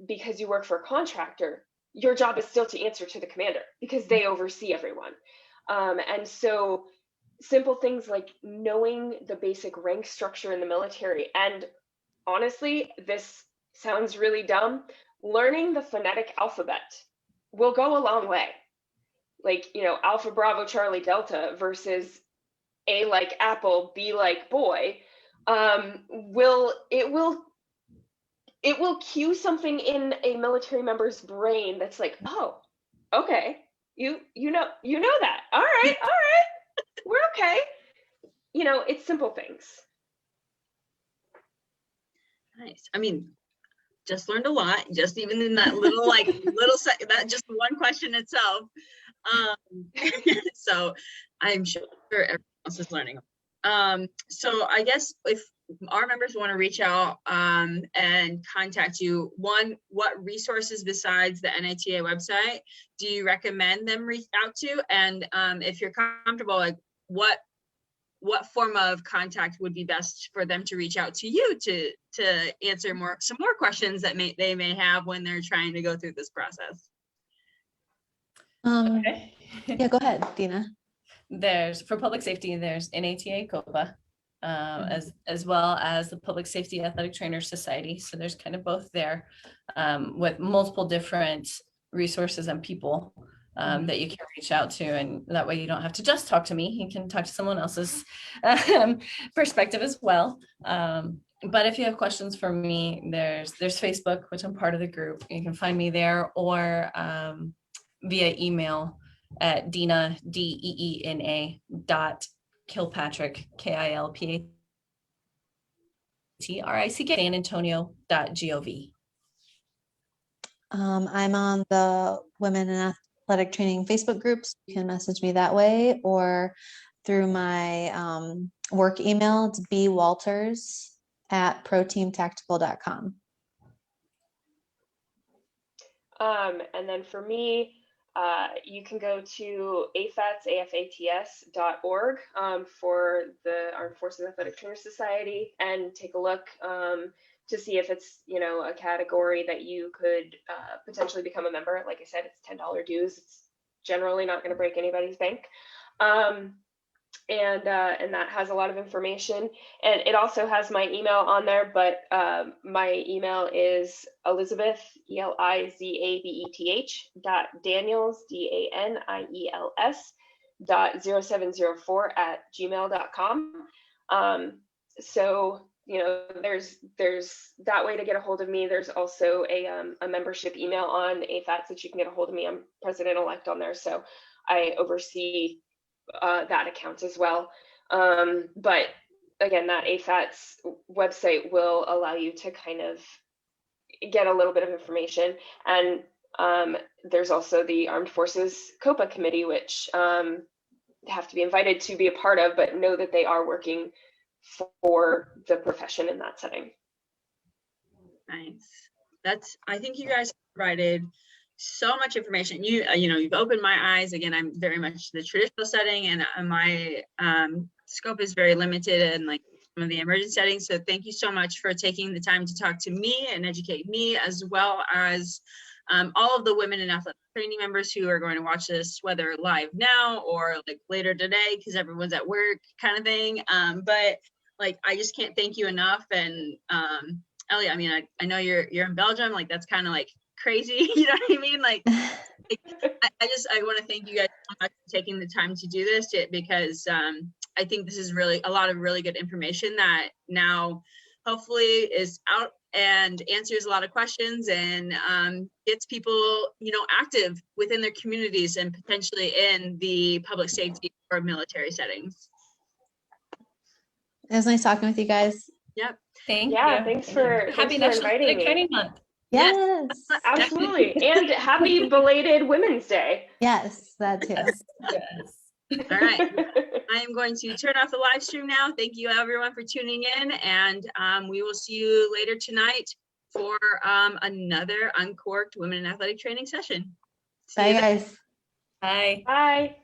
because you work for a contractor, your job is still to answer to the commander, because they oversee everyone. And so simple things like knowing the basic rank structure in the military, and honestly, this sounds really dumb, learning the phonetic alphabet will go a long way. Like, you know, Alpha, Bravo, Charlie, Delta versus A like apple, B like boy, it will cue something in a military member's brain that's like, oh, okay, you know that. All right, we're okay. You know, it's simple things. Nice. I mean, just learned a lot, just even in that little, that just one question itself. So I'm sure everyone else is learning. So I guess if our members want to reach out and contact you, what resources besides the NATA website do you recommend them reach out to? And if you're comfortable, like what form of contact would be best for them to reach out to you to answer some more questions that they may have when they're trying to go through this process? Okay. Yeah, go ahead, Dina. There's, for public safety, there's NATA COPA, as well as the Public Safety Athletic Trainers Society. So there's kind of both there, with multiple different resources and people that you can reach out to, and that way you don't have to just talk to me. You can talk to someone else's perspective as well. But if you have questions for me, there's Facebook, which I'm part of the group. You can find me there, or via email at Dina, DEENA .Kilpatrick, KILPATRICK, sanantonio.gov. I'm on the Women in Athletic Training Facebook groups. You can message me that way, or through my work email. It's bwalters@proteamtactical.com. And then for me, you can go to afats.org for the Armed Forces Athletic Trainers Society and take a look to see if it's, a category that you could potentially become a member. Like I said, it's $10 dues. It's generally not going to break anybody's bank. And that has a lot of information, and it also has my email on there, but my email is Elizabeth, ELIZABETH .Daniels, DANIELS .0704@gmail.com. So there's that way to get a hold of me. There's also a membership email on AFATS that you can get a hold of me. I'm president-elect on there, so I oversee that account as well. But again, that AFATS website will allow you to kind of get a little bit of information. And there's also the Armed Forces COPA committee, which have to be invited to be a part of, but know that they are working for the profession in that setting. Nice. I think you guys provided so much information. You've opened my eyes. Again, I'm very much the traditional setting, and my scope is very limited and like some of the emergent settings. So thank you so much for taking the time to talk to me and educate me, as well as all of the women in athletic training members who are going to watch this, whether live now or like later today, because everyone's at work kind of thing. But like, I just can't thank you enough. And Ellie, I mean, I know you're in Belgium, like that's kind of like crazy, you know what I mean? Like I want to thank you guys so much for taking the time to do this, because I think this is really a lot of really good information that now hopefully is out and answers a lot of questions, and gets people, active within their communities and potentially in the public safety or military settings. It was nice talking with you guys. Yep. Thanks for inviting me. Training Month. Yes. Absolutely. And happy belated Women's Day. Yes, that too. Yes. All right. I am going to turn off the live stream now. Thank you everyone for tuning in, and we will see you later tonight for another Uncorked Women in Athletic Training session. Bye, guys. Bye. Bye.